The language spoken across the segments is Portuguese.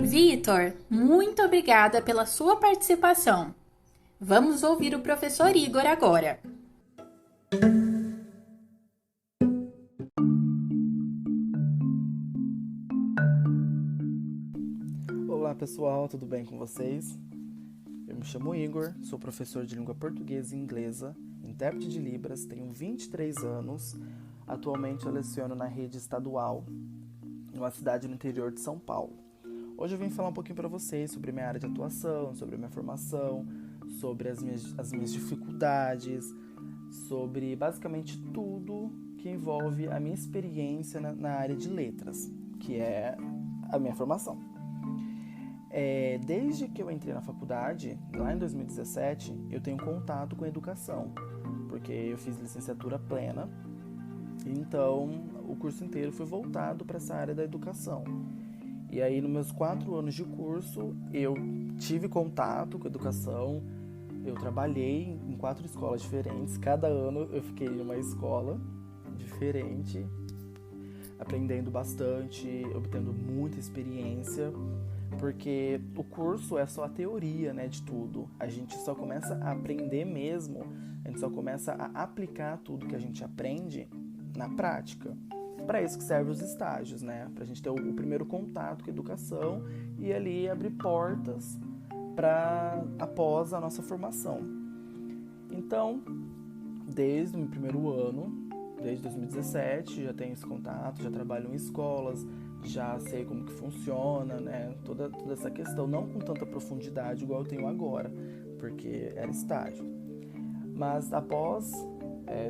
Vitor, muito obrigada pela sua participação. Vamos ouvir o professor Igor agora. Olá pessoal, tudo bem com vocês? Eu me chamo Igor, sou professor de língua portuguesa e inglesa, intérprete de Libras, tenho 23 anos, atualmente eu leciono na rede estadual, numa cidade no interior de São Paulo. Hoje eu vim falar um pouquinho para vocês sobre minha área de atuação, sobre a minha formação, sobre as minhas dificuldades, sobre basicamente tudo que envolve a minha experiência na área de letras, que é a minha formação. Desde que eu entrei na faculdade, lá em 2017, eu tenho contato com a educação, porque eu fiz licenciatura plena, então o curso inteiro foi voltado para essa área da educação. E aí, nos meus 4 anos de curso, eu tive contato com a educação, eu trabalhei em 4 escolas diferentes, cada ano eu fiquei em uma escola diferente, aprendendo bastante, obtendo muita experiência, porque o curso é só a teoria, né, de tudo. A gente só começa a aprender mesmo, a gente só começa a aplicar tudo que a gente aprende na prática. Para isso que servem os estágios, né? Para a gente ter o primeiro contato com a educação e ali abrir portas para após a nossa formação. Então, desde o meu primeiro ano, desde 2017, já tenho esse contato, já trabalho em escolas, já sei como que funciona, né? Toda essa questão, não com tanta profundidade igual eu tenho agora, porque era estágio. Mas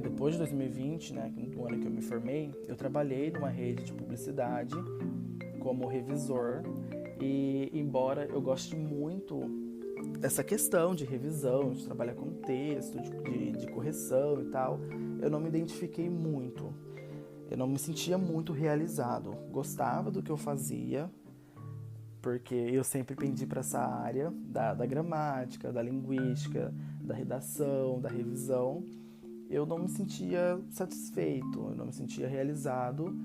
depois de 2020, né, no ano que eu me formei, eu trabalhei numa rede de publicidade como revisor e embora eu goste muito dessa questão de revisão, de trabalhar com texto, de correção e tal, eu não me identifiquei muito. Eu não me sentia muito realizado. Gostava do que eu fazia, porque eu sempre pendi para essa área da gramática, da linguística, da redação, da revisão. Eu não me sentia satisfeito, eu não me sentia realizado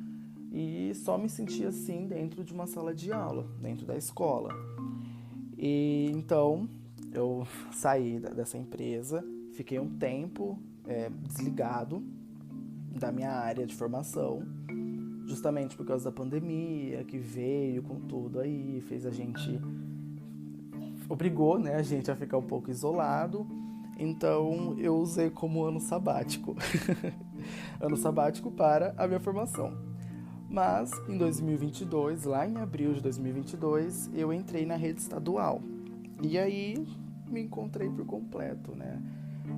e só me sentia assim dentro de uma sala de aula, dentro da escola. E então eu saí dessa empresa, fiquei um tempo desligado da minha área de formação, justamente por causa da pandemia que veio com tudo aí, obrigou, né, a gente a ficar um pouco isolado. Então eu usei como ano sabático, ano sabático para a minha formação. Mas em 2022, lá em abril de 2022, eu entrei na rede estadual e aí me encontrei por completo, né?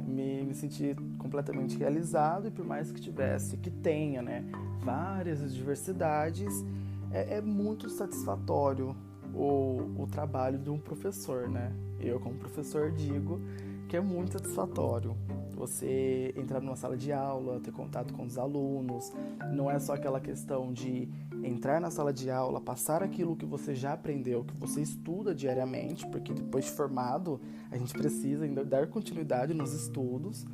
Me senti completamente realizado e por mais que tenha, né, várias diversidades, é muito satisfatório o trabalho de um professor, né? Eu como professor digo que é muito satisfatório você entrar numa sala de aula, ter contato com os alunos, não é só aquela questão de entrar na sala de aula, passar aquilo que você já aprendeu, que você estuda diariamente, porque depois de formado a gente precisa ainda dar continuidade nos estudos,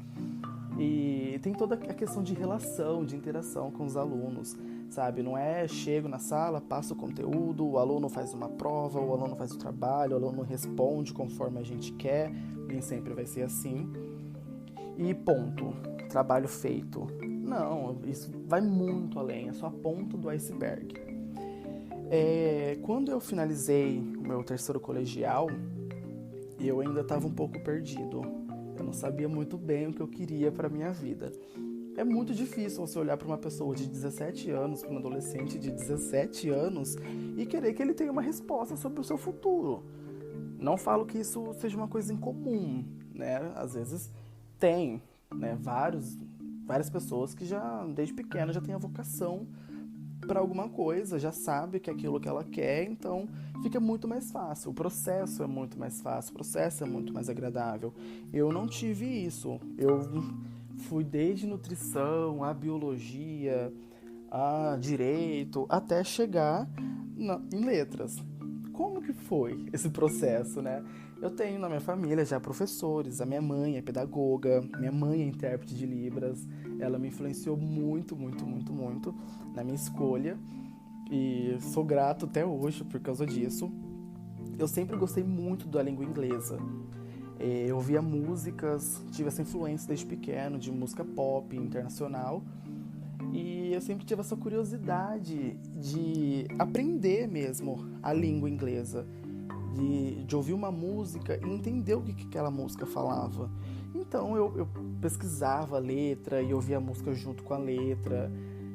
e tem toda a questão de relação, de interação com os alunos, sabe? Não é chego na sala, passo o conteúdo, o aluno faz uma prova, o aluno faz o trabalho, o aluno responde conforme a gente quer, nem sempre vai ser assim. E ponto, trabalho feito. Não, isso vai muito além, é só a ponta do iceberg. Quando eu finalizei o meu terceiro colegial, eu ainda estava um pouco perdido. Eu não sabia muito bem o que eu queria para minha vida. É muito difícil você olhar para uma pessoa de 17 anos, para um adolescente de 17 anos e querer que ele tenha uma resposta sobre o seu futuro. Não falo que isso seja uma coisa incomum, né? Às vezes tem, né, várias pessoas que já, desde pequena, já têm a vocação para alguma coisa, já sabe que é aquilo que ela quer, então fica muito mais fácil. O processo é muito mais fácil, o processo é muito mais agradável. Eu não tive isso. Eu fui desde nutrição, a biologia, a direito, até chegar em letras. Como que foi esse processo, né? Eu tenho na minha família já professores, a minha mãe é pedagoga, minha mãe é intérprete de Libras, ela me influenciou muito, muito, muito, muito na minha escolha e sou grato até hoje por causa disso. eu sempre gostei muito da língua inglesa. Eu ouvia músicas, tive essa influência desde pequeno de música pop internacional. E eu sempre tive essa curiosidade de aprender mesmo a língua inglesa, de ouvir uma música e entender o que aquela música falava. Então eu pesquisava a letra e ouvia a música junto com a letra,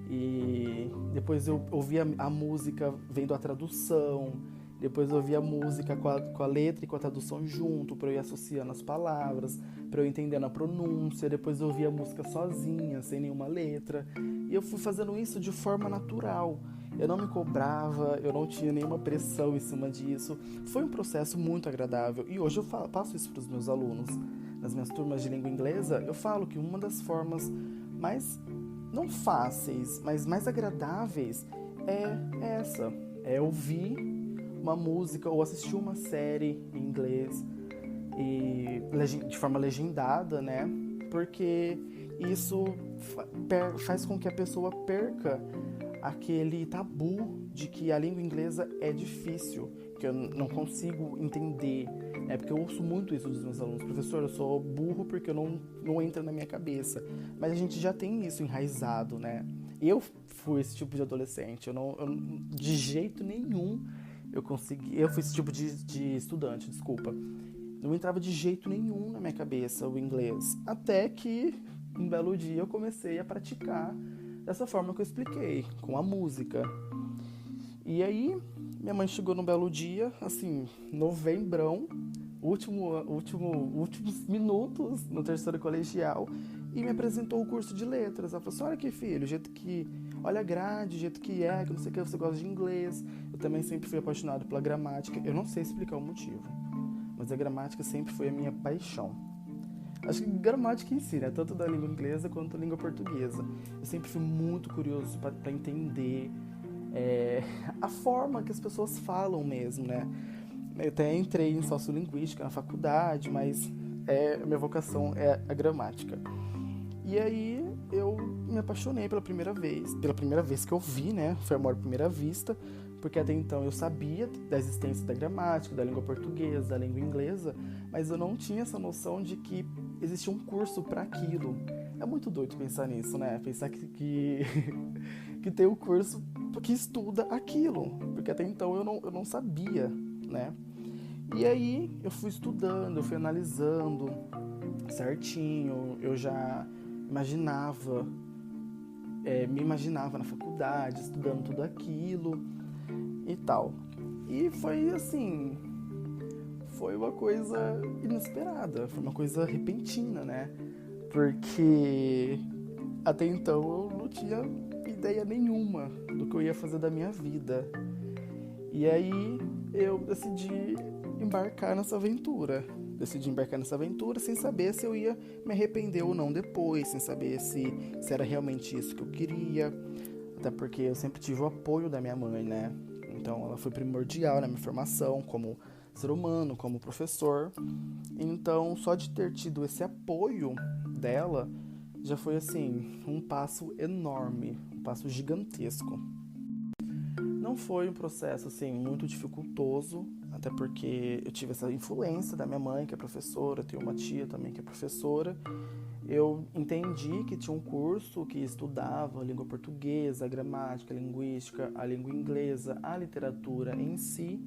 e depois eu ouvia a música vendo a tradução, depois eu ouvia a música com a letra e com a tradução junto, para eu ir associando as palavras, para eu entender a pronúncia, depois eu ouvia a música sozinha, sem nenhuma letra, e eu fui fazendo isso de forma natural. Eu não me cobrava, eu não tinha nenhuma pressão em cima disso. Foi um processo muito agradável, e hoje eu passo isso para os meus alunos. Nas minhas turmas de língua inglesa, eu falo que uma das formas mais, não fáceis, mas mais agradáveis é essa. É ouvir uma música ou assistir uma série em inglês e de forma legendada, né? Porque isso faz com que a pessoa perca aquele tabu de que a língua inglesa é difícil, que eu não consigo entender. É porque eu ouço muito isso dos meus alunos. Professor, eu sou burro porque eu não entra na minha cabeça. Mas a gente já tem isso enraizado, né? Eu fui esse tipo de adolescente. De jeito nenhum eu consegui. Eu fui esse tipo de estudante, desculpa. Não entrava de jeito nenhum na minha cabeça o inglês. Até que um belo dia eu comecei a praticar dessa forma que eu expliquei, com a música. E aí, minha mãe chegou num belo dia, assim, novembrão, últimos minutos no terceiro colegial, e me apresentou o curso de letras. Ela falou assim: olha aqui, filho, o jeito que... olha a grade, o jeito que não sei o que, você gosta de inglês. Eu também sempre fui apaixonado pela gramática. Eu não sei explicar o motivo, mas a gramática sempre foi a minha paixão. Acho que gramática em si, né? Tanto da língua inglesa quanto da língua portuguesa. Eu sempre fui muito curioso para entender a forma que as pessoas falam mesmo, né? Eu até entrei em sociolinguística na faculdade, mas a minha vocação é a gramática. E aí eu me apaixonei pela primeira vez que eu vi, né? Foi amor à primeira vista, porque até então eu sabia da existência da gramática, da língua portuguesa, da língua inglesa, mas eu não tinha essa noção de que existia um curso para aquilo. É muito doido pensar nisso, né? Pensar que tem um curso que estuda aquilo, porque até então eu não sabia, né? E aí eu fui estudando, eu fui analisando certinho, eu já me imaginava na faculdade, estudando tudo aquilo e tal. E foi assim, foi uma coisa inesperada, foi uma coisa repentina, né? Porque até então eu não tinha ideia nenhuma do que eu ia fazer da minha vida. E aí eu decidi embarcar nessa aventura. Sem saber se eu ia me arrepender ou não depois, sem saber se era realmente isso que eu queria. Até porque eu sempre tive o apoio da minha mãe, né? Então ela foi primordial na minha formação como ser humano, como professor. Então só de ter tido esse apoio dela já foi assim, um passo enorme, um passo gigantesco. Não foi um processo assim muito dificultoso, até porque eu tive essa influência da minha mãe, que é professora, eu tenho uma tia também que é professora. Eu entendi que tinha um curso que estudava a língua portuguesa, a gramática, a linguística, a língua inglesa, a literatura em si.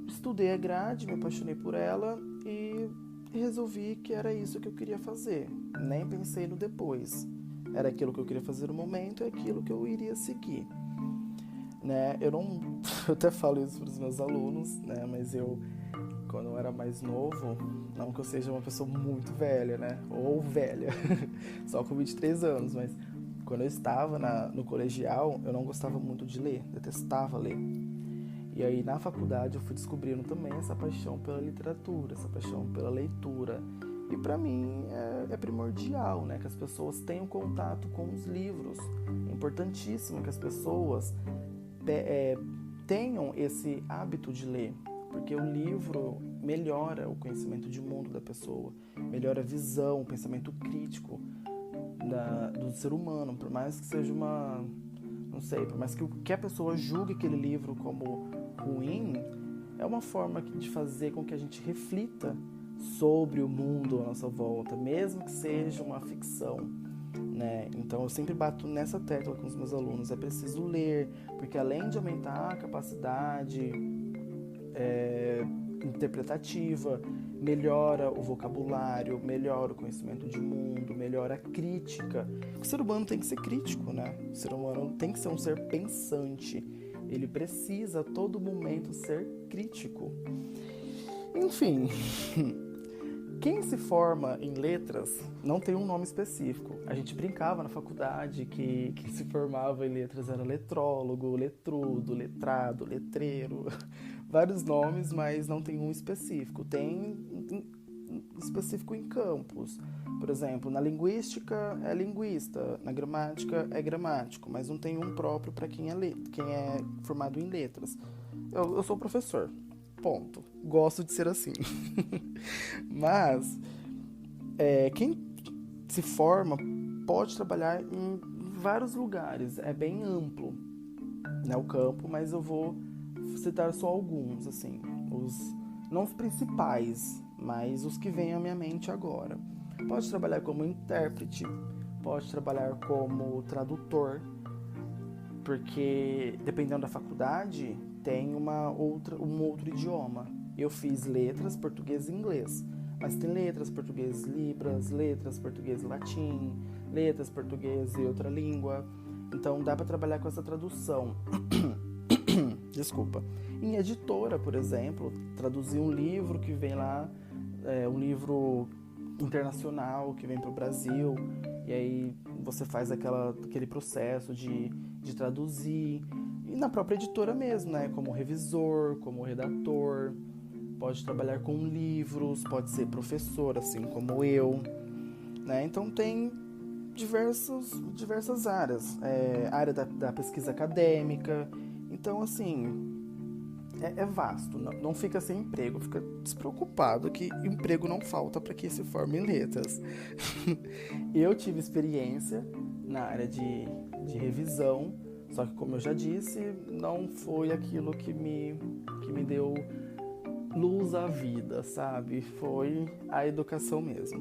Estudei a grade, me apaixonei por ela e resolvi que era isso que eu queria fazer. Nem pensei no depois. Era aquilo que eu queria fazer no momento, é aquilo que eu iria seguir. Né? Eu até falo isso para os meus alunos, né? Mas quando eu era mais novo, não que eu seja uma pessoa muito velha, né? Ou velha, só com 23 anos, mas quando eu estava no colegial, eu não gostava muito de ler, detestava ler. E aí na faculdade eu fui descobrindo também essa paixão pela literatura, essa paixão pela leitura. E para mim é primordial, né? Que as pessoas tenham contato com os livros. É importantíssimo que as pessoas tenham esse hábito de ler, porque o livro melhora o conhecimento de mundo da pessoa, melhora a visão, o pensamento crítico do ser humano, por mais que seja por mais que a pessoa julgue aquele livro como ruim, é uma forma de fazer com que a gente reflita sobre o mundo à nossa volta, mesmo que seja uma ficção, né? Então eu sempre bato nessa tecla com os meus alunos, é preciso ler, porque além de aumentar a capacidade interpretativa, melhora o vocabulário, melhora o conhecimento de mundo, melhora a crítica. O ser humano tem que ser crítico, né? O ser humano tem que ser um ser pensante. Ele precisa a todo momento ser crítico. Enfim, quem se forma em letras não tem um nome específico. A gente brincava na faculdade que quem se formava em letras era letrólogo, letrudo, letrado, letreiro, vários nomes, mas não tem um específico. Tem específico em campos. Por exemplo, na linguística é linguista, na gramática é gramático, mas não tem um próprio para quem é formado em letras. Eu sou professor, ponto. Gosto de ser assim. Mas quem se forma pode trabalhar em vários lugares, é bem amplo, né, o campo, mas eu vou citar só alguns, assim, não os principais, mas os que vêm à minha mente agora. Pode trabalhar como intérprete, pode trabalhar como tradutor, porque dependendo da faculdade tem um outro idioma. Eu fiz letras, português e inglês, mas tem letras, português libras, letras, português latim, letras, português e outra língua. Então dá para trabalhar com essa tradução. Desculpa. Em editora, por exemplo, traduzir um livro que vem lá, um livro internacional que vem para o Brasil, e aí você faz aquele processo de traduzir. E na própria editora mesmo, né? Como revisor, como redator, pode trabalhar com livros, pode ser professor, assim como eu, né? Então tem diversas áreas, área da pesquisa acadêmica. Então, assim, é vasto, não fica sem emprego, fica despreocupado que emprego não falta para quem se forma em letras. Eu tive experiência na área de revisão, só que, como eu já disse, não foi aquilo que me deu luz à vida, sabe? Foi a educação mesmo.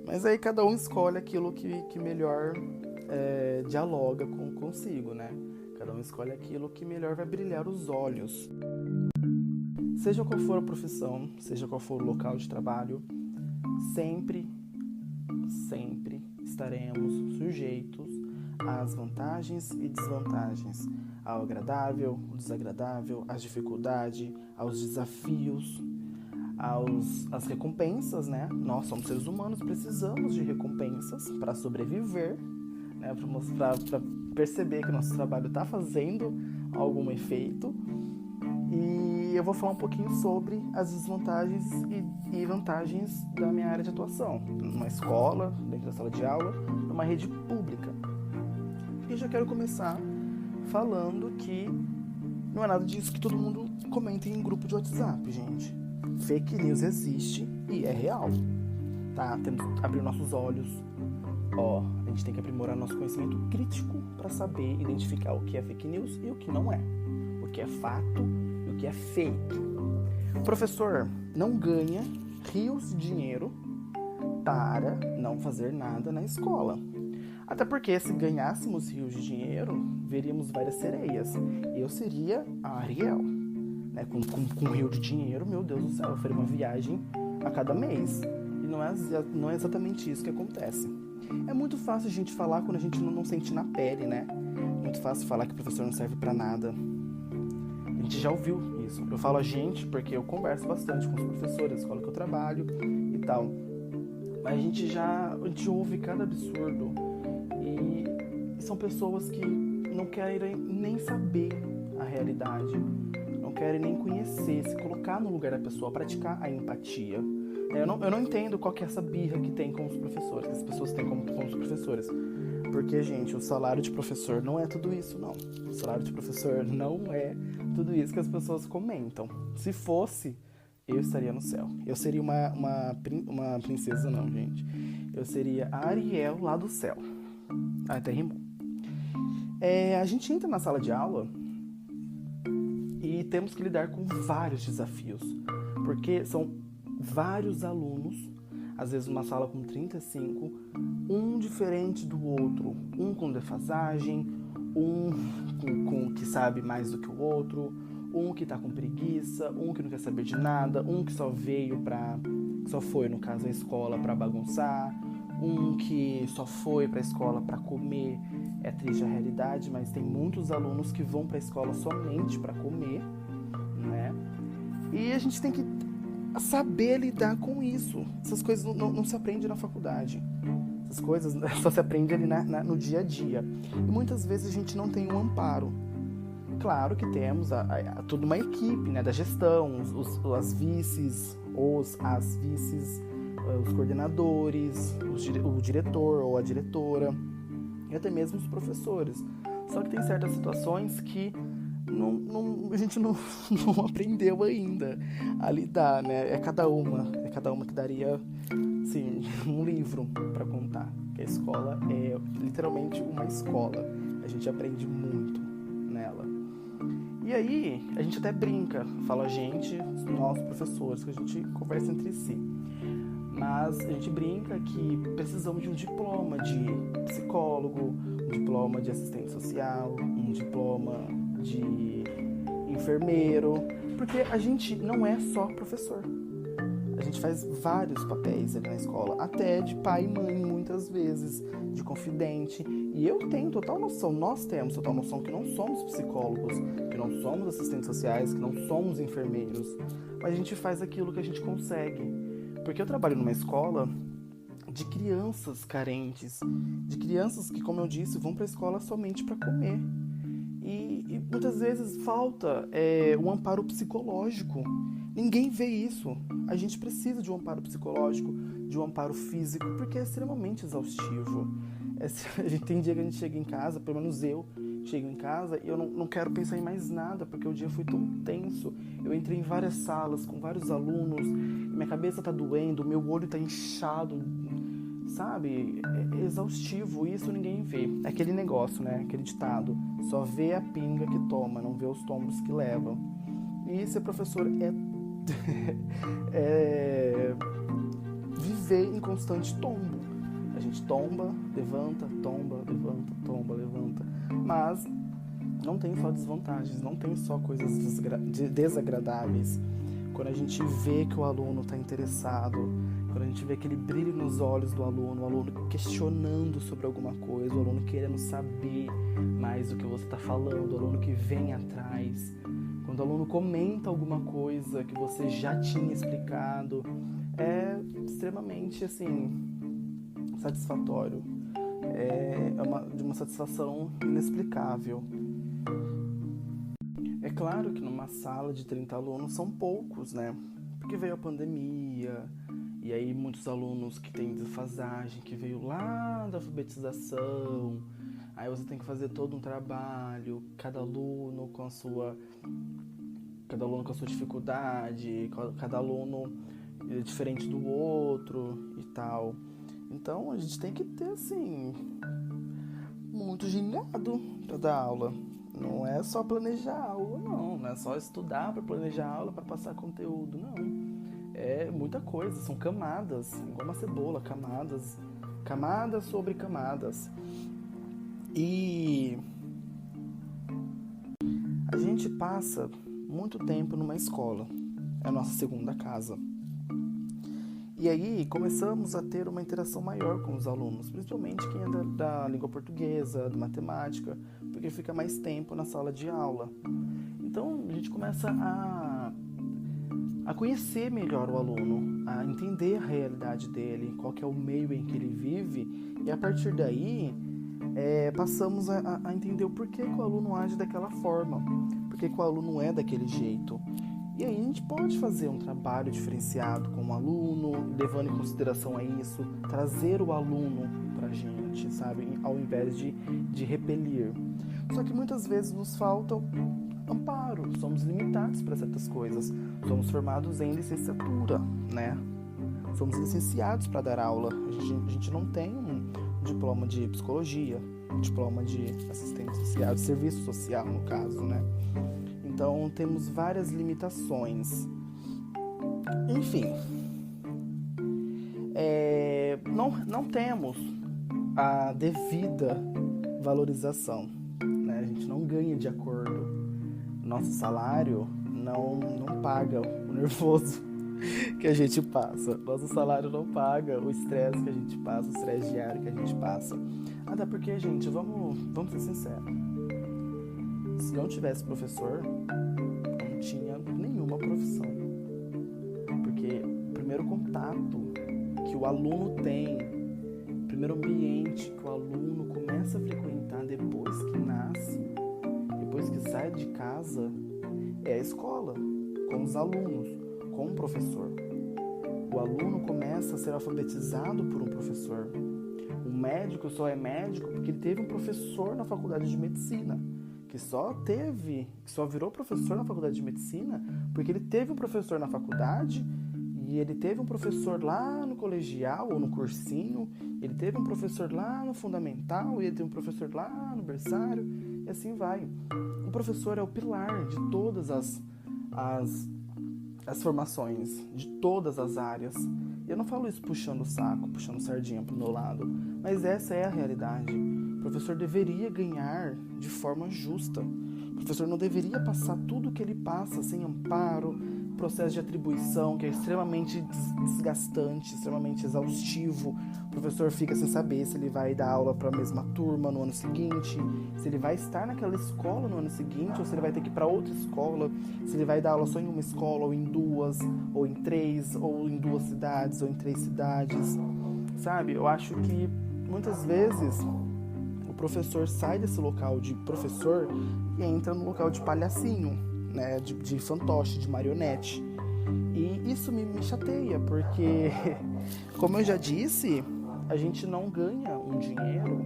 Mas aí cada um escolhe aquilo que melhor dialoga consigo, né? Cada um escolhe aquilo que melhor vai brilhar os olhos. Seja qual for a profissão, seja qual for o local de trabalho, sempre estaremos sujeitos às vantagens e desvantagens, ao agradável, ao desagradável, às dificuldades, aos desafios, às recompensas, né? Nós somos seres humanos, precisamos de recompensas para sobreviver, né? Para perceber que o nosso trabalho está fazendo algum efeito. E eu vou falar um pouquinho sobre as desvantagens e vantagens da minha área de atuação, numa escola, dentro da sala de aula, numa rede pública. E já quero começar falando que não é nada disso que todo mundo comenta em grupo de WhatsApp, gente. Fake news existe e é real, tá? Temos que abrir nossos olhos. A gente tem que aprimorar nosso conhecimento crítico para saber identificar o que é fake news e o que não é, o que é fato e o que é fake. O professor não ganha rios de dinheiro para não fazer nada na escola. Até porque se ganhássemos rios de dinheiro, veríamos várias sereias. Eu seria a Ariel, né? Com um rio de dinheiro, meu Deus do céu, eu faria uma viagem a cada mês. E não é exatamente isso que acontece. É muito fácil a gente falar quando a gente não sente na pele, né? Muito fácil falar que o professor não serve pra nada. A gente já ouviu isso. Eu falo a gente porque eu converso bastante com os professores da escola que eu trabalho e tal. Mas a gente ouve cada absurdo. E são pessoas que não querem nem saber a realidade. Não querem nem conhecer, se colocar no lugar da pessoa, praticar a empatia. Eu não entendo qual que é essa birra que tem com os professores, que as pessoas têm com os professores. Porque, gente, o salário de professor não é tudo isso, não. O salário de professor não é tudo isso que as pessoas comentam. Se fosse, eu estaria no céu. Eu seria uma princesa, não, gente. Eu seria a Ariel lá do céu. Até rimou. A gente entra na sala de aula E temos que lidar com vários desafios, porque são vários alunos, às vezes uma sala com 35, um diferente do outro, um com defasagem, um com que sabe mais do que o outro, um que tá com preguiça, um que não quer saber de nada, um que só foi, no caso, à escola para bagunçar, um que só foi para a escola para comer. É triste a realidade, mas tem muitos alunos que vão para a escola somente para comer, né? E a gente tem que saber lidar com isso. Essas coisas não se aprende na faculdade. Essas coisas só se aprende ali no dia a dia. E muitas vezes a gente não tem um amparo. Claro que temos toda uma equipe, né, da gestão, as vices, as vices, os coordenadores, o diretor ou a diretora, e até mesmo os professores. Só que tem certas situações que a gente não aprendeu ainda a lidar, né? É cada uma que daria, assim, um livro para contar. Que a escola é literalmente uma escola. A gente aprende muito nela. E aí, a gente até brinca, fala nós professores, que a gente conversa entre si. Mas a gente brinca que precisamos de um diploma de psicólogo, um diploma de assistente social, um diploma de enfermeiro, porque a gente não é só professor. A gente faz vários papéis ali na escola, até de pai e mãe, muitas vezes, de confidente. E eu tenho total noção, nós temos total noção que não somos psicólogos, que não somos assistentes sociais, que não somos enfermeiros, mas a gente faz aquilo que a gente consegue. Porque eu trabalho numa escola de crianças carentes, de crianças que, como eu disse, vão para a escola somente para comer. E muitas vezes falta um amparo psicológico. Ninguém vê isso. A gente precisa de um amparo psicológico, de um amparo físico, porque é extremamente exaustivo. A gente tem dia que a gente chega em casa, pelo menos eu chego em casa, e eu não quero pensar em mais nada, porque o dia foi tão tenso. Eu entrei em várias salas com vários alunos, minha cabeça tá doendo, meu olho tá inchado, sabe? É exaustivo, isso ninguém vê. É aquele negócio, né? Aquele ditado: só vê a pinga que toma, não vê os tombos que leva. E ser professor é viver em constante tombo. A gente tomba, levanta, tomba, levanta, tomba, levanta. Mas não tem só desvantagens, não tem só coisas desagradáveis. Quando a gente vê que o aluno está interessado, quando a gente vê aquele brilho nos olhos do aluno, o aluno questionando sobre alguma coisa, o aluno querendo saber mais do que você está falando, o aluno que vem atrás, quando o aluno comenta alguma coisa que você já tinha explicado, é extremamente, assim, satisfatório. De uma satisfação inexplicável. É claro que numa sala de 30 alunos são poucos, né? Porque veio a pandemia, e aí muitos alunos que têm desfasagem, que veio lá da alfabetização, aí você tem que fazer todo um trabalho, cada aluno com a sua dificuldade, cada aluno é diferente do outro e tal. Então a gente tem que ter, assim, muito gingado para dar aula. Não é só planejar a aula, não é só estudar para planejar a aula, para passar conteúdo, não. É muita coisa, são camadas, igual uma cebola, camadas sobre camadas. E a gente passa muito tempo numa escola, é a nossa segunda casa. E aí começamos a ter uma interação maior com os alunos, principalmente quem é da língua portuguesa, da matemática, porque fica mais tempo na sala de aula. Então a gente começa a conhecer melhor o aluno, a entender a realidade dele, qual que é o meio em que ele vive, e a partir daí passamos a entender o porquê que o aluno age daquela forma, porquê que o aluno é daquele jeito. E aí a gente pode fazer um trabalho diferenciado com o aluno, levando em consideração a isso, trazer o aluno pra gente, sabe? Ao invés de repelir. Só que muitas vezes nos falta amparo, somos limitados para certas coisas. Somos formados em licenciatura, né? Somos licenciados para dar aula. A gente não tem um diploma de psicologia, um diploma de assistente social, de serviço social, no caso, né? Então, temos várias limitações. Enfim, não temos a devida valorização, né? A gente não ganha de acordo. Nosso salário não paga o nervoso que a gente passa. Nosso salário não paga o estresse que a gente passa, o estresse diário que a gente passa. Até porque, gente, vamos ser sinceros. Se não tivesse professor, não tinha nenhuma profissão. Porque o primeiro contato que o aluno tem, o primeiro ambiente que o aluno começa a frequentar depois que nasce, depois que sai de casa, é a escola, com os alunos, com o professor. O aluno começa a ser alfabetizado por um professor. O médico só é médico porque ele teve um professor na faculdade de medicina, que só virou professor na faculdade de medicina porque ele teve um professor na faculdade e ele teve um professor lá no colegial ou no cursinho, ele teve um professor lá no fundamental e ele teve um professor lá no berçário, e assim vai. O professor é o pilar de todas as formações, de todas as áreas. E eu não falo isso puxando o saco, puxando sardinha pro meu lado, mas essa é a realidade. O professor deveria ganhar de forma justa. O professor não deveria passar tudo o que ele passa sem amparo, processo de atribuição que é extremamente desgastante, extremamente exaustivo. O professor fica sem saber se ele vai dar aula para a mesma turma no ano seguinte, se ele vai estar naquela escola no ano seguinte, ou se ele vai ter que ir para outra escola, se ele vai dar aula só em uma escola, ou em duas, ou em três, ou em duas cidades, ou em três cidades, sabe? Eu acho que muitas vezes o professor sai desse local de professor e entra no local de palhacinho, né? De fantoche, de marionete. E isso me chateia, porque, como eu já disse, a gente não ganha um dinheiro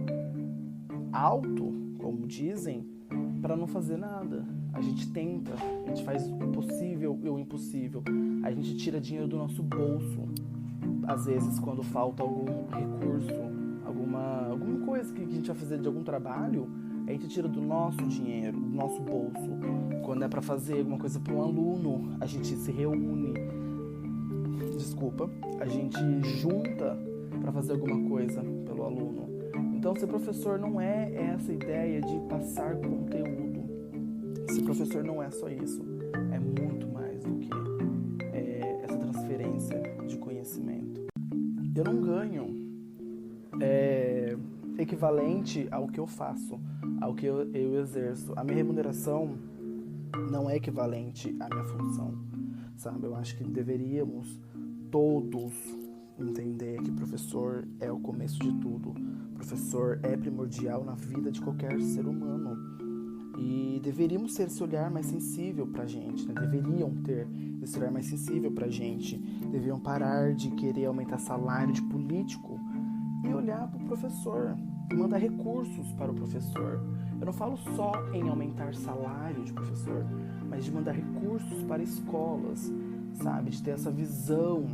alto, como dizem, para não fazer nada. A gente tenta, a gente faz o possível e o impossível. A gente tira dinheiro do nosso bolso, às vezes quando falta algum recurso, alguma coisa que a gente vai fazer de algum trabalho, a gente tira do nosso dinheiro, do nosso bolso. Quando é para fazer alguma coisa para um aluno, a gente se reúne, a gente junta para fazer alguma coisa pelo aluno. Então, ser professor não é essa ideia de passar conteúdo. Ser professor não é só isso. É muito mais do que essa transferência de conhecimento. Eu não ganho equivalente ao que eu faço, ao que eu exerço. A minha remuneração não é equivalente à minha função, sabe? Eu acho que deveríamos todos entender que professor é o começo de tudo. Professor é primordial na vida de qualquer ser humano. E deveríamos ter esse olhar mais sensível pra gente, né? Deveriam ter esse olhar mais sensível pra gente. Deveriam parar de querer aumentar salário de político e olhar para o professor, e mandar recursos para o professor. Eu não falo só em aumentar salário de professor, mas de mandar recursos para escolas, sabe? De ter essa visão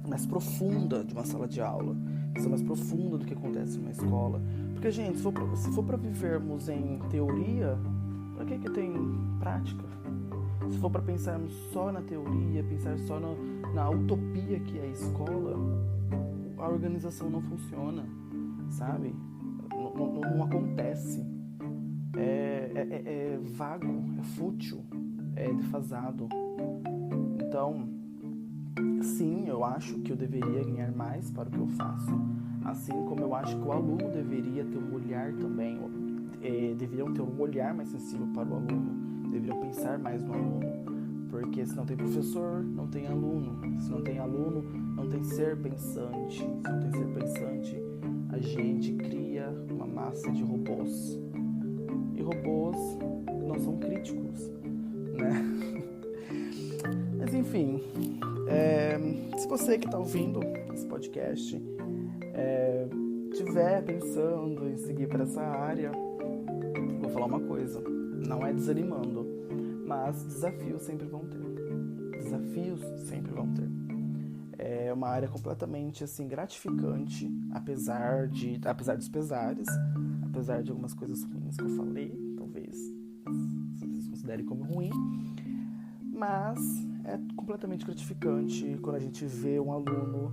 mais profunda de uma sala de aula, visão mais profunda do que acontece numa escola. Porque, gente, se for para vivermos em teoria, para que tem prática? Se for para pensarmos só na teoria, pensar só na utopia que é a escola, a organização não funciona, sabe? Não acontece. É vago, é fútil, é defasado. Então, sim, eu acho que eu deveria ganhar mais para o que eu faço. Assim como eu acho que o aluno deveria ter um olhar também, deveriam ter um olhar mais sensível para o aluno, deveriam pensar mais no aluno. Porque se não tem professor, não tem aluno. Se não tem aluno, não tem ser pensante. Se não tem ser pensante, a gente cria uma massa de robôs. E robôs não são críticos, né? Mas enfim, se você que está ouvindo esse podcast estiver pensando em seguir para essa área, vou falar uma coisa, não é desanimando, mas desafios sempre vão ter. É uma área completamente assim, gratificante, apesar dos pesares, apesar de algumas coisas ruins que eu falei, talvez vocês considere como ruim, mas é completamente gratificante quando a gente vê um aluno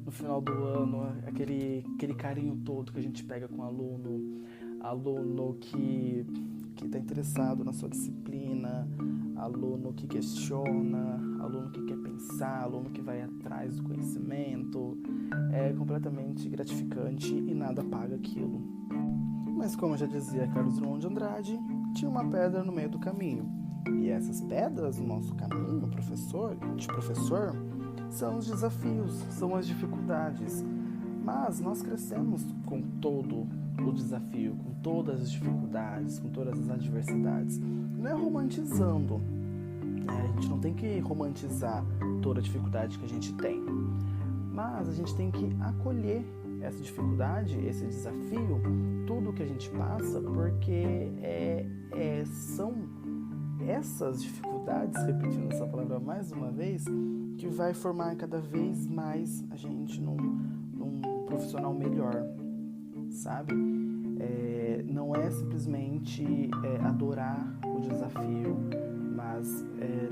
no final do ano, aquele carinho todo que a gente pega com o aluno que está interessado na sua disciplina, aluno que questiona, aluno que quer pensar, aluno que vai atrás do conhecimento. É completamente gratificante e nada paga aquilo. Mas como já dizia Carlos Drummond de Andrade, tinha uma pedra no meio do caminho. E essas pedras no nosso caminho, professor, são os desafios, são as dificuldades. Mas nós crescemos com todo o desafio, com todas as dificuldades, com todas as adversidades. Não é romantizando, né? A gente não tem que romantizar toda a dificuldade que a gente tem. Mas a gente tem que acolher essa dificuldade, esse desafio, tudo que a gente passa, porque são essas dificuldades, repetindo essa palavra mais uma vez, que vai formar cada vez mais a gente num profissional melhor, sabe? Não é simplesmente adorar o desafio, mas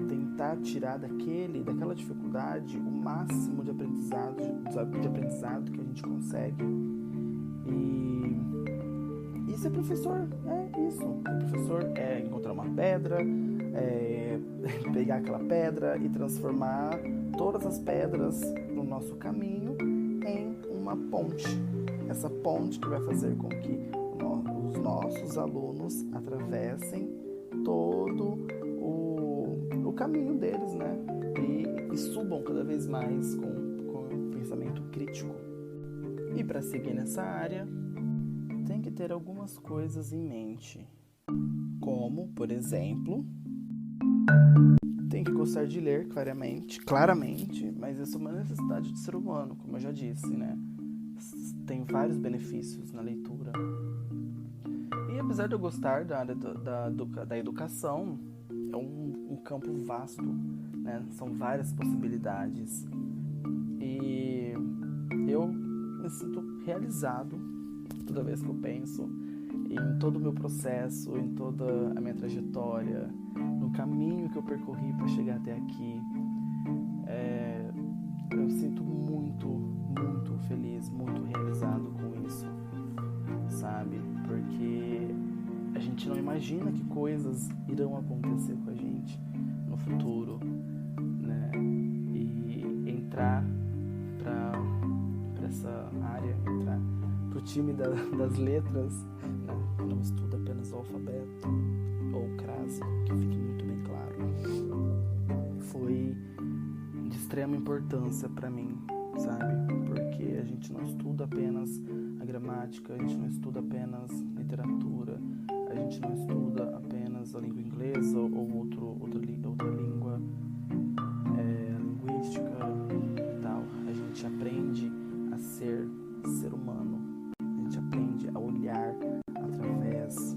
tentar tirar daquela dificuldade o máximo de aprendizado que a gente consegue. E ser professor é isso. Ser professor é encontrar uma pedra, pegar aquela pedra e transformar todas as pedras no nosso caminho em uma ponte. Essa ponte que vai fazer com que os nossos alunos atravessem todo o caminho deles, né? E subam cada vez mais com pensamento crítico. E para seguir nessa área, tem que ter algumas coisas em mente, como, por exemplo, tem que gostar de ler claramente, mas isso é uma necessidade do ser humano, como eu já disse, né? Tem vários benefícios na leitura. E apesar de eu gostar da área da educação, é um campo vasto, né? São várias possibilidades. E eu me sinto realizado toda vez que eu penso em todo o meu processo, em toda a minha trajetória, no caminho que eu percorri para chegar até aqui. Eu sinto muito, muito feliz, muito realizado com isso, sabe? Porque a gente não imagina que coisas irão acontecer com a gente no futuro, né? E entrar para essa área, entrar pro time das letras, né? Não estuda apenas o alfabeto ou o crase, que fique muito bem claro. Foi de extrema importância para mim, sabe? Porque a gente não estuda apenas a gramática, a gente não estuda apenas literatura, a gente não estuda apenas a língua inglesa ou outra língua, linguística e tal. A gente aprende a ser humano, a gente aprende a olhar através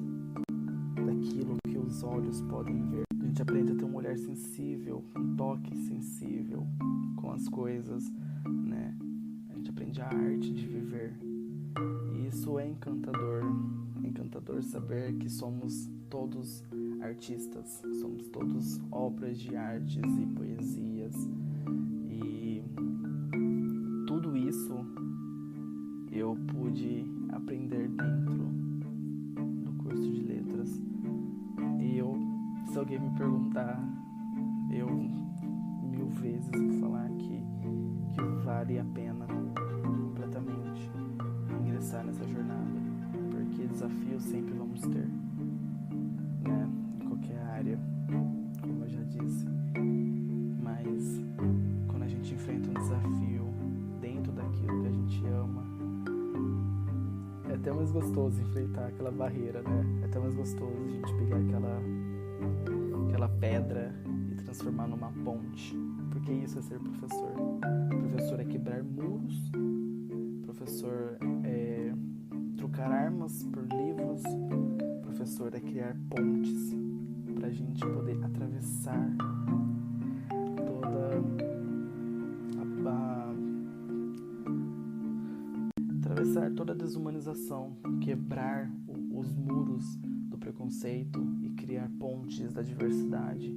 daquilo que os olhos podem ver. A gente aprende a ter um olhar sensível, um toque sensível com as coisas, né? A gente aprende a arte de viver. E isso é encantador. É encantador saber que somos todos artistas, somos todos obras de artes e poesias. E tudo isso eu pude aprender dentro do curso de letras. E se alguém me perguntar, eu 1000 vezes vou falar que vale a pena completamente ingressar nessa jornada, porque desafios sempre vamos ter, né? Em qualquer área, como eu já disse. Mas quando a gente enfrenta um desafio dentro daquilo que a gente ama, é até mais gostoso enfrentar aquela barreira, né? É até mais gostoso a gente pegar aquela pedra e transformar numa ponte. Porque isso é ser professor. Professor é quebrar muros. Professor é trocar armas por livros. Professor é criar pontes pra gente poder atravessar toda a desumanização, quebrar os muros do preconceito e criar pontes da diversidade,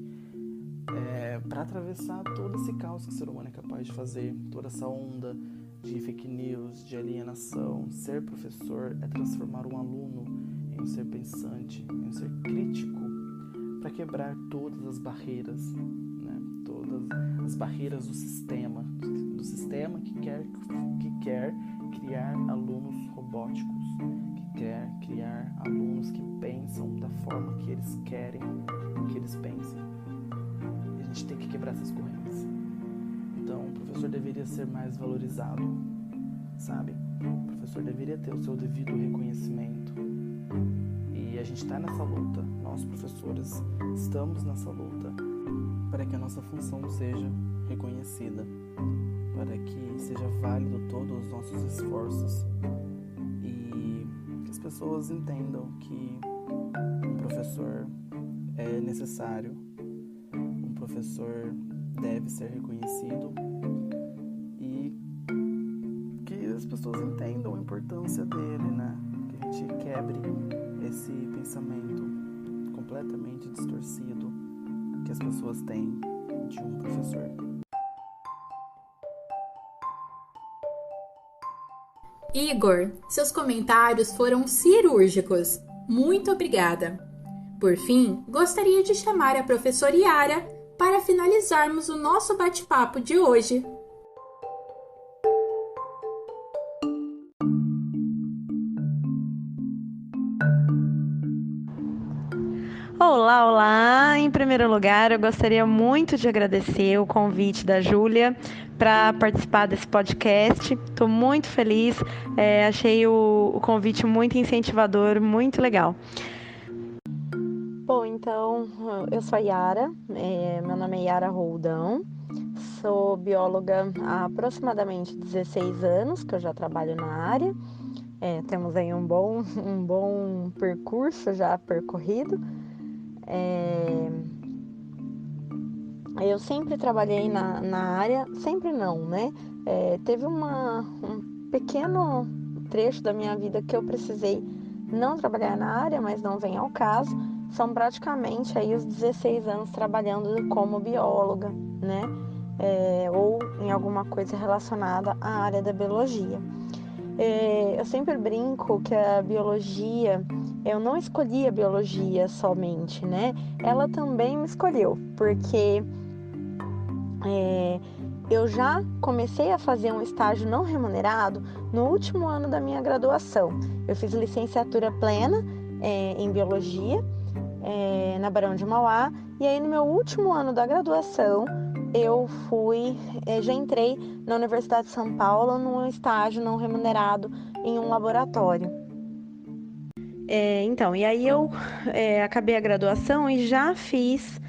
para atravessar todo esse caos que o ser humano é capaz de fazer, toda essa onda de fake news, de alienação. Ser professor é transformar um aluno em um ser pensante, em um ser crítico, para quebrar todas as barreiras, né? Todas as barreiras do sistema que quer criar alunos robóticos, que quer criar alunos que pensam da forma que eles querem que eles pensem. A gente tem que quebrar essas correntes. Então, o professor deveria ser mais valorizado, sabe? O professor deveria ter o seu devido reconhecimento. E a gente está nessa luta, nós professores estamos nessa luta para que a nossa função seja reconhecida, para que seja válido todos os nossos esforços e que as pessoas entendam que um professor é necessário, um professor deve ser reconhecido e que as pessoas entendam a importância dele, né? Que a gente quebre esse pensamento completamente distorcido que as pessoas têm de um professor. Igor, seus comentários foram cirúrgicos. Muito obrigada. Por fim, gostaria de chamar a professora Yara para finalizarmos o nosso bate-papo de hoje. Olá, olá! Em primeiro lugar, eu gostaria muito de agradecer o convite da Júlia para participar desse podcast. Estou muito feliz, achei o convite muito incentivador, muito legal. Bom, então, eu sou a Yara, meu nome é Yara Roldão, sou bióloga há aproximadamente 16 anos, que eu já trabalho na área. Temos aí um bom percurso já percorrido. Eu sempre trabalhei na área, sempre não, né? Teve um pequeno trecho da minha vida que eu precisei não trabalhar na área, mas não vem ao caso. São praticamente aí os 16 anos trabalhando como bióloga, né? Ou em alguma coisa relacionada à área da biologia. Eu sempre brinco que a biologia, eu não escolhi a biologia somente, né? Ela também me escolheu, porque eu já comecei a fazer um estágio não remunerado no último ano da minha graduação. Eu fiz licenciatura plena em biologia na Barão de Mauá, e aí no meu último ano da graduação eu já entrei na Universidade de São Paulo num estágio não remunerado em um laboratório. Então, e aí eu acabei a graduação e já fiz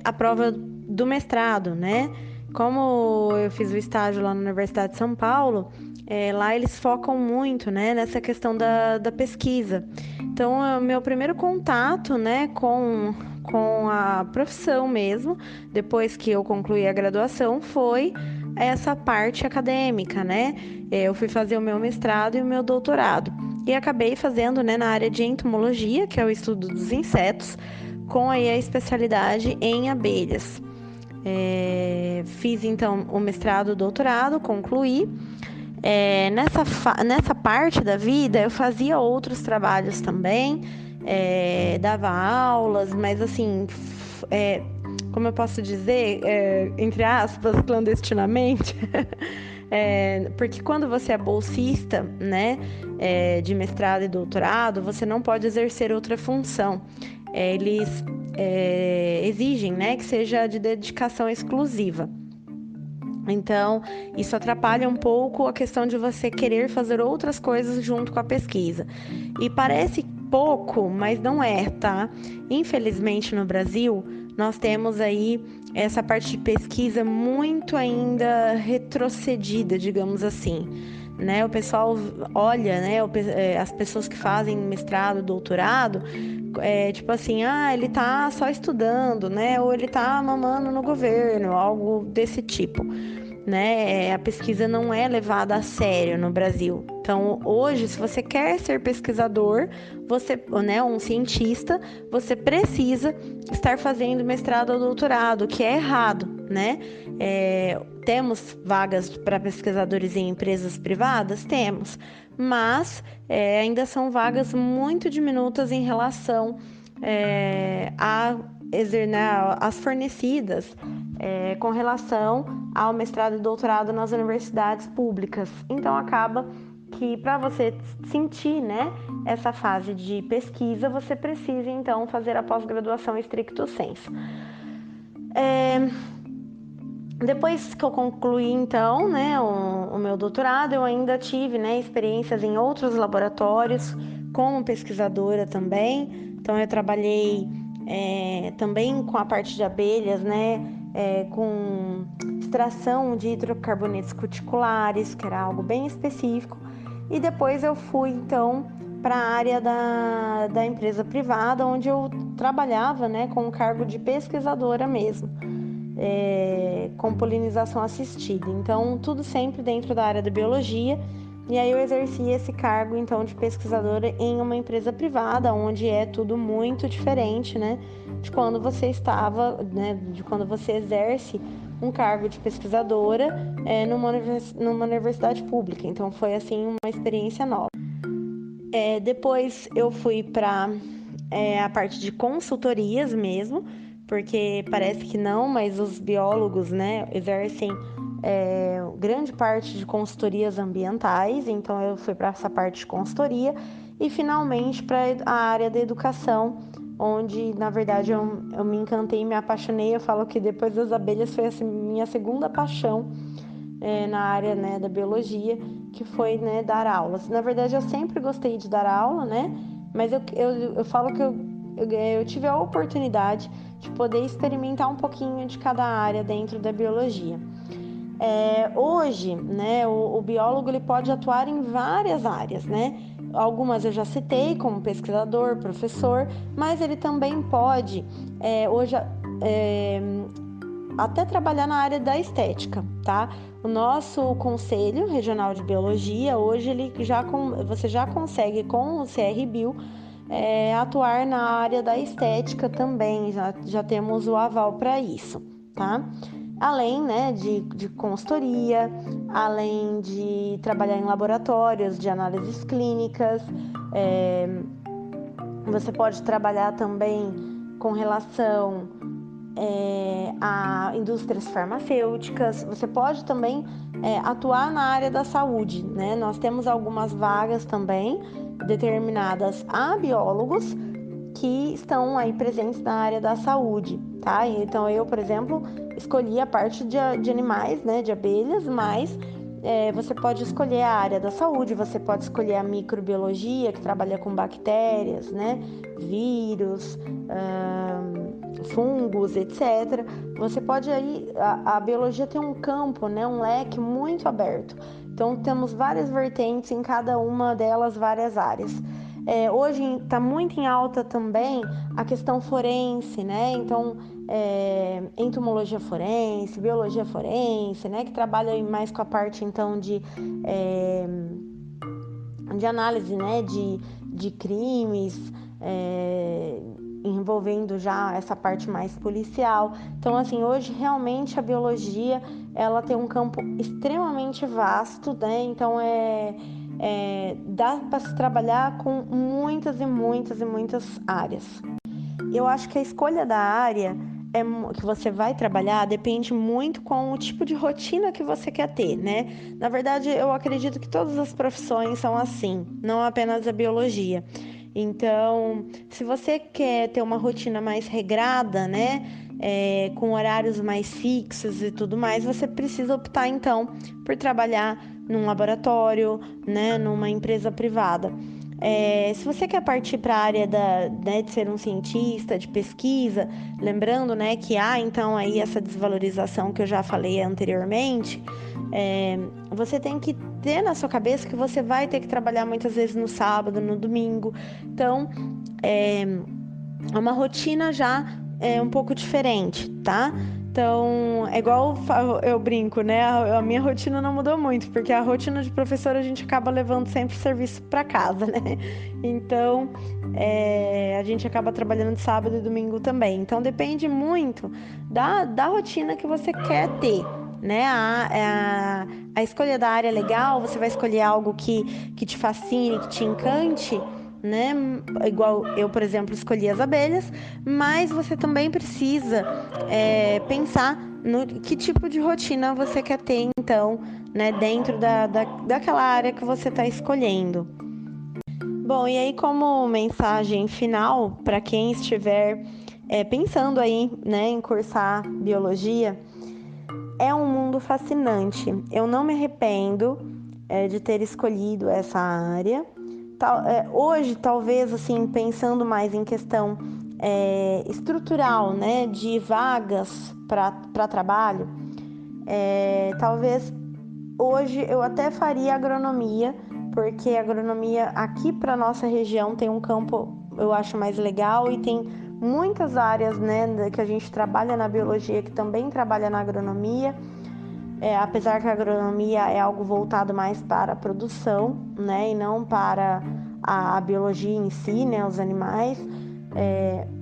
a prova do mestrado, né? Como eu fiz o estágio lá na Universidade de São Paulo, lá eles focam muito, né, nessa questão da pesquisa. Então, o meu primeiro contato, né, com a profissão mesmo, depois que eu concluí a graduação, foi essa parte acadêmica, né? Eu fui fazer o meu mestrado e o meu doutorado. E acabei fazendo, né, na área de entomologia, que é o estudo dos insetos, com aí a especialidade em abelhas. Fiz, então, o mestrado, o doutorado, concluí. Nessa parte da vida, eu fazia outros trabalhos também, dava aulas, mas assim, como eu posso dizer, entre aspas, clandestinamente, porque quando você é bolsista, né, de mestrado e doutorado, você não pode exercer outra função. Eles exigem, né, que seja de dedicação exclusiva. Então, isso atrapalha um pouco a questão de você querer fazer outras coisas junto com a pesquisa. E parece pouco, mas não é, tá? Infelizmente, no Brasil, nós temos aí essa parte de pesquisa muito ainda retrocedida, digamos assim, né? O pessoal olha, né, as pessoas que fazem mestrado, doutorado, tipo assim, ele tá só estudando, né? Ou ele tá mamando no governo, algo desse tipo. né? A pesquisa não é levada a sério no Brasil. Então, hoje, se você quer ser pesquisador, né, um cientista, você precisa estar fazendo mestrado ou doutorado, que é errado, né? Temos vagas para pesquisadores em empresas privadas? Temos, mas ainda são vagas muito diminutas em relação às fornecidas com relação ao mestrado e doutorado nas universidades públicas. Então, acaba que para você sentir, né, essa fase de pesquisa, você precisa, então, fazer a pós-graduação stricto sensu. Depois que eu concluí, então, né, o meu doutorado, eu ainda tive, né, experiências em outros laboratórios, como pesquisadora também. Então, eu trabalhei também com a parte de abelhas, né, com extração de hidrocarbonetos cuticulares, que era algo bem específico. E depois eu fui, então, para a área da empresa privada, onde eu trabalhava, né, com o cargo de pesquisadora mesmo. Com polinização assistida. Então, tudo sempre dentro da área da biologia. E aí eu exerci esse cargo, então, de pesquisadora em uma empresa privada, onde é tudo muito diferente, né, de quando você estava, né, de quando você exerce um cargo de pesquisadora numa universidade pública. Então, foi, assim, uma experiência nova. Depois eu fui para a parte de consultorias mesmo, porque parece que não, mas os biólogos, né, exercem grande parte de consultorias ambientais. Então eu fui para essa parte de consultoria e finalmente para a área da educação, onde na verdade eu me encantei e me apaixonei. Eu falo que depois das abelhas foi a minha segunda paixão na área, né, da biologia, que foi, né, dar aulas. Na verdade eu sempre gostei de dar aula, né, mas eu falo que eu tive a oportunidade de poder experimentar um pouquinho de cada área dentro da biologia. Hoje, né, o biólogo ele pode atuar em várias áreas, né? Algumas eu já citei, como pesquisador, professor, mas ele também pode, hoje, até trabalhar na área da estética, tá? O nosso Conselho Regional de Biologia, hoje, você já consegue, com o CRBio, atuar na área da estética também, já temos o aval para isso, tá? Além, né, de consultoria, além de trabalhar em laboratórios de análises clínicas, você pode trabalhar também com relação a indústrias farmacêuticas. Você pode também atuar na área da saúde, né? Nós temos algumas vagas também determinadas a biólogos que estão aí presentes na área da saúde, tá? Então eu, por exemplo, escolhi a parte de animais, né, de abelhas, mas você pode escolher a área da saúde, você pode escolher a microbiologia, que trabalha com bactérias, né, vírus, fungos, etc. Você pode aí, a biologia tem um campo, né, um leque muito aberto. Então temos várias vertentes, em cada uma delas várias áreas. Hoje está muito em alta também a questão forense, né? Então, entomologia forense, biologia forense, né? Que trabalha mais com a parte, então, de análise, né? De crimes, envolvendo já essa parte mais policial. Então, assim, hoje realmente a biologia, ela tem um campo extremamente vasto, né? Então, dá para se trabalhar com muitas e muitas e muitas áreas. Eu acho que a escolha da área que você vai trabalhar depende muito com o tipo de rotina que você quer ter, né? Na verdade, eu acredito que todas as profissões são assim, não apenas a biologia. Então, se você quer ter uma rotina mais regrada, né, com horários mais fixos e tudo mais, você precisa optar, então, por trabalhar num laboratório, né, numa empresa privada. Se você quer partir para a área né, de ser um cientista, de pesquisa, lembrando, né, que há, então, aí essa desvalorização que eu já falei anteriormente, você tem que ter na sua cabeça que você vai ter que trabalhar muitas vezes no sábado, no domingo. Então, é uma rotina já um pouco diferente, tá? Então, é igual eu brinco, né? A minha rotina não mudou muito, porque a rotina de professora a gente acaba levando sempre serviço para casa, né? Então, a gente acaba trabalhando de sábado e domingo também. Então, depende muito da rotina que você quer ter, né? A escolha da área é legal, você vai escolher algo que te fascine, que te encante, né? Igual eu, por exemplo, escolhi as abelhas, mas você também precisa pensar no que tipo de rotina você quer ter, então, né? Dentro daquela área que você está escolhendo. Bom, e aí como mensagem final, para quem estiver pensando aí, né, em cursar biologia, é um mundo fascinante. Eu não me arrependo de ter escolhido essa área. Hoje, talvez, assim, pensando mais em questão estrutural, né, de vagas para trabalho, talvez hoje eu até faria agronomia, porque a agronomia aqui para nossa região tem um campo, eu acho, mais legal, e tem muitas áreas, né, que a gente trabalha na biologia que também trabalha na agronomia. Apesar que a agronomia é algo voltado mais para a produção, né, e não para a biologia em si, né, os animais.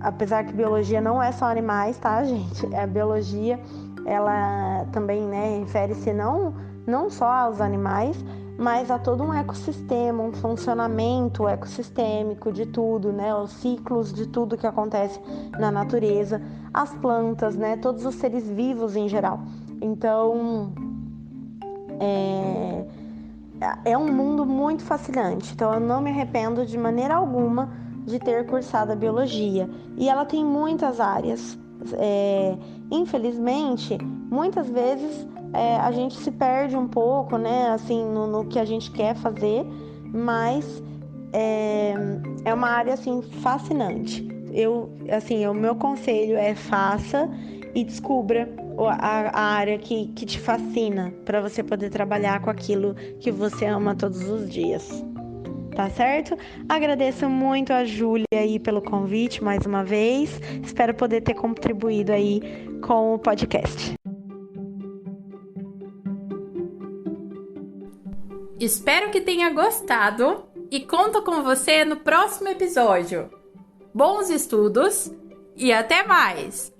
Apesar que biologia não é só animais, tá, gente? A biologia, ela também, né, refere-se não só aos animais, mas a todo um ecossistema, um funcionamento ecossistêmico de tudo, né, os ciclos de tudo que acontece na natureza, as plantas, né, todos os seres vivos em geral. Então, é um mundo muito fascinante. Então, eu não me arrependo de maneira alguma de ter cursado a biologia. E ela tem muitas áreas. Infelizmente, muitas vezes a gente se perde um pouco, né? Assim, no que a gente quer fazer, mas é uma área assim fascinante. O meu conselho é faça e descubra a área que te fascina, para você poder trabalhar com aquilo que você ama todos os dias. Tá certo? Agradeço muito a Júlia aí pelo convite mais uma vez. Espero poder ter contribuído aí com o podcast. Espero que tenha gostado e conto com você no próximo episódio. Bons estudos e até mais!